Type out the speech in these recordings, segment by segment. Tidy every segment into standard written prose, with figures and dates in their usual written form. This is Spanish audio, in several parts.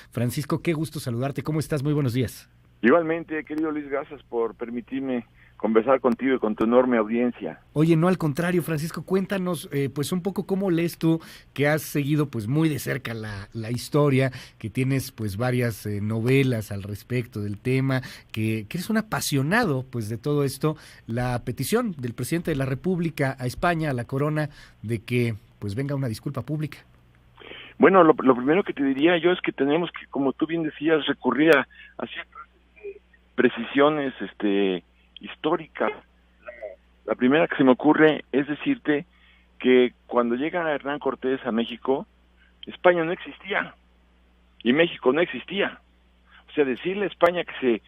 Francisco, qué gusto saludarte. ¿Cómo estás? Muy buenos días. Igualmente, querido Luis, gracias por permitirme conversar contigo y con tu enorme audiencia. Oye, no, al contrario, Francisco, cuéntanos pues un poco cómo lees tú, que has seguido pues muy de cerca la historia, que tienes pues varias novelas al respecto del tema, que eres un apasionado pues de todo esto, la petición del presidente de la República a España, a la corona, de que pues venga una disculpa pública. Bueno, lo primero que te diría yo es que tenemos que, como tú bien decías, recurrir a ciertas precisiones históricas. La primera que se me ocurre es decirte que cuando llega Hernán Cortés a México, España no existía y México no existía. O sea, decirle a España que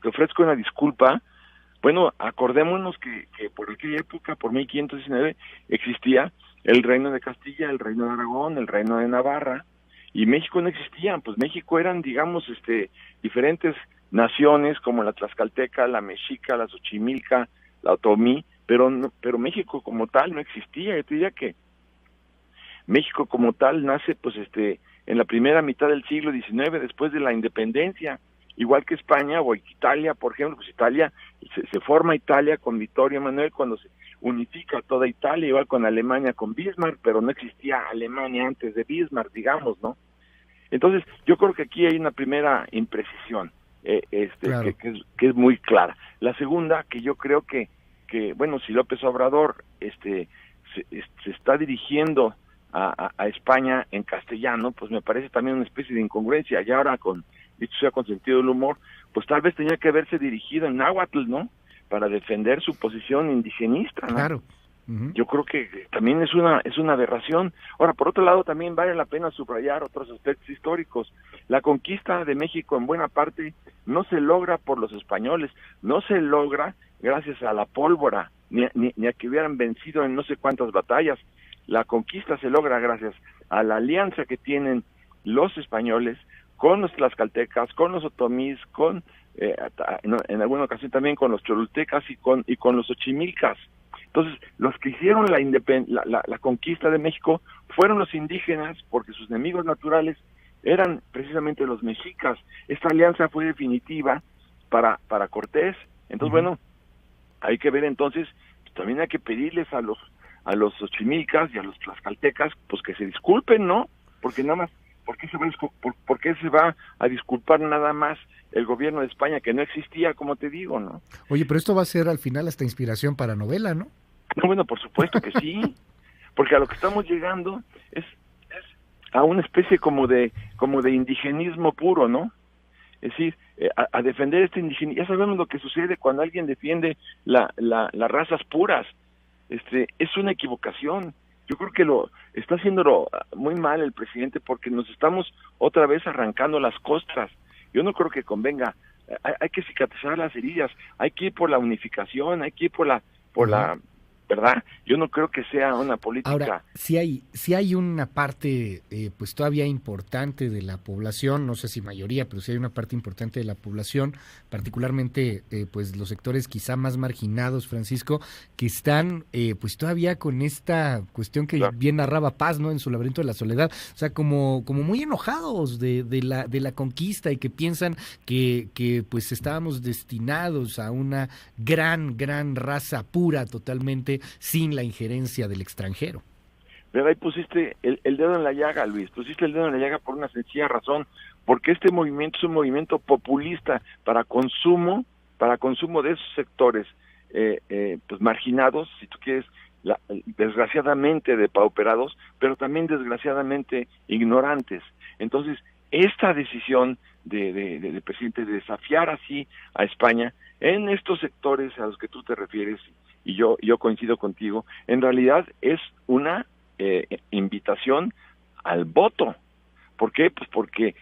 ofrezca una disculpa. Bueno, acordémonos que por aquella época, por 1519, existía el Reino de Castilla, el Reino de Aragón, el Reino de Navarra, y México no existía. Pues México eran, digamos, diferentes naciones como la Tlaxcalteca, la Mexica, la Xochimilca, la Otomí, pero México como tal no existía. Yo te diría que México como tal nace, pues, en la primera mitad del siglo XIX, después de la independencia. Igual que España o Italia, por ejemplo, pues Italia, se forma Italia con Vittorio Emanuele cuando se unifica toda Italia, igual con Alemania con Bismarck, pero no existía Alemania antes de Bismarck, digamos, ¿no? Entonces, yo creo que aquí hay una primera imprecisión, Claro. que es muy clara. La segunda, que yo creo que bueno, si López Obrador se está dirigiendo a España en castellano, pues me parece también una especie de incongruencia, y ahora dicho sea con sentido del humor, pues tal vez tenía que haberse dirigido en náhuatl, ¿no? Para defender su posición indigenista, ¿no? Claro. Uh-huh. Yo creo que también es una aberración. Ahora, por otro lado, también vale la pena subrayar otros aspectos históricos. La conquista de México en buena parte no se logra por los españoles, no se logra gracias a la pólvora, ni a que hubieran vencido en no sé cuántas batallas. La conquista se logra gracias a la alianza que tienen los españoles con los tlaxcaltecas, con los otomís, en alguna ocasión también con los cholultecas y con los ochimilcas. Entonces, los que hicieron la conquista de México fueron los indígenas, porque sus enemigos naturales eran precisamente los mexicas. Esta alianza fue definitiva para Cortés. Entonces, bueno, hay que ver entonces, pues, también hay que pedirles a los ochimilcas y a los tlaxcaltecas, pues que se disculpen, ¿no? Porque nada más, ¿por qué se va a disculpar nada más el gobierno de España, que no existía, como te digo, ¿no? Oye, pero esto va a ser al final hasta inspiración para novela, ¿no? No, bueno, por supuesto que sí, porque a lo que estamos llegando es a una especie como de indigenismo puro, ¿no? Es decir, a defender este indigenismo. Ya sabemos lo que sucede cuando alguien defiende las razas puras. Es una equivocación. Yo creo que lo está haciéndolo muy mal el presidente, porque nos estamos otra vez arrancando las costras. Yo no creo que convenga. Hay que cicatrizar las heridas, hay que ir por la unificación, hay que ir por la ¿verdad? Yo no creo que sea una política. Ahora, si hay una parte, pues todavía importante de la población, no sé si mayoría, pero sí hay una parte importante de la población, particularmente, pues los sectores quizá más marginados, Francisco, que están, pues todavía con esta cuestión que Claro. bien narraba Paz, ¿no? En su laberinto de la soledad, o sea, como muy enojados de la conquista y que piensan que pues estábamos destinados a una gran raza pura totalmente sin la injerencia del extranjero. Pero ahí pusiste el dedo en la llaga, Luis, pusiste el dedo en la llaga por una sencilla razón, porque este movimiento es un movimiento populista para consumo de esos sectores pues marginados, si tú quieres, desgraciadamente depauperados, pero también desgraciadamente ignorantes. Entonces, esta decisión del presidente de desafiar así a España en estos sectores a los que tú te refieres, y yo coincido contigo, en realidad es una invitación al voto. ¿Por qué? Pues porque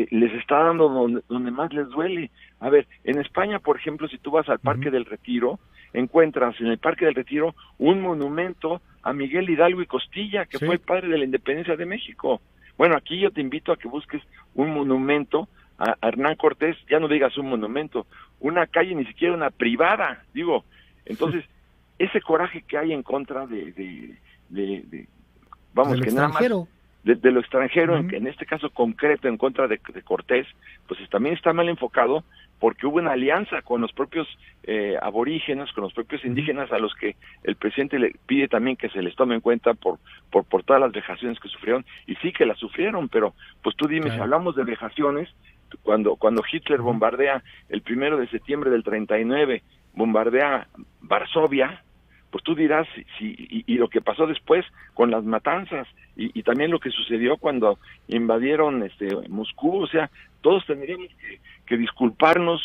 les está dando donde más les duele. A ver, en España, por ejemplo, si tú vas al Parque del Retiro, encuentras en el Parque del Retiro un monumento a Miguel Hidalgo y Costilla, que fue el padre de la independencia de México. Bueno, aquí yo te invito a que busques un monumento a Hernán Cortés, ya no digas un monumento, una calle, ni siquiera una privada, digo. Entonces, ese coraje que hay en contra vamos, del que nada más extranjero. de lo extranjero, en este caso concreto en contra de Cortés, pues también está mal enfocado, porque hubo una alianza con los propios aborígenes, con los propios indígenas, a los que el presidente le pide también que se les tome en cuenta por todas las vejaciones que sufrieron, y sí que las sufrieron, pero pues tú dime, si hablamos de vejaciones, cuando Hitler bombardea el 1 de septiembre del 39, bombardea Varsovia, pues tú dirás, y lo que pasó después con las matanzas, y también lo que sucedió cuando invadieron Moscú, o sea, todos tendríamos que disculparnos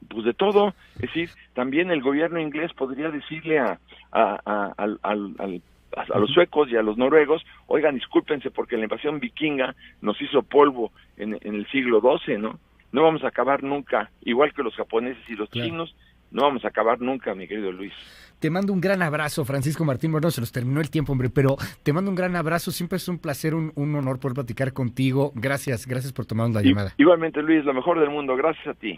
pues de todo. Es decir, también el gobierno inglés podría decirle a los suecos y a los noruegos, oigan, discúlpense porque la invasión vikinga nos hizo polvo en el siglo XII, ¿no? No vamos a acabar nunca, igual que los japoneses y los chinos, no vamos a acabar nunca, mi querido Luis. Te mando un gran abrazo, Francisco Martín. Bueno, se nos terminó el tiempo, hombre, pero te mando un gran abrazo. Siempre es un placer, un honor poder platicar contigo. Gracias por tomarnos la llamada. Igualmente, Luis, lo mejor del mundo. Gracias a ti.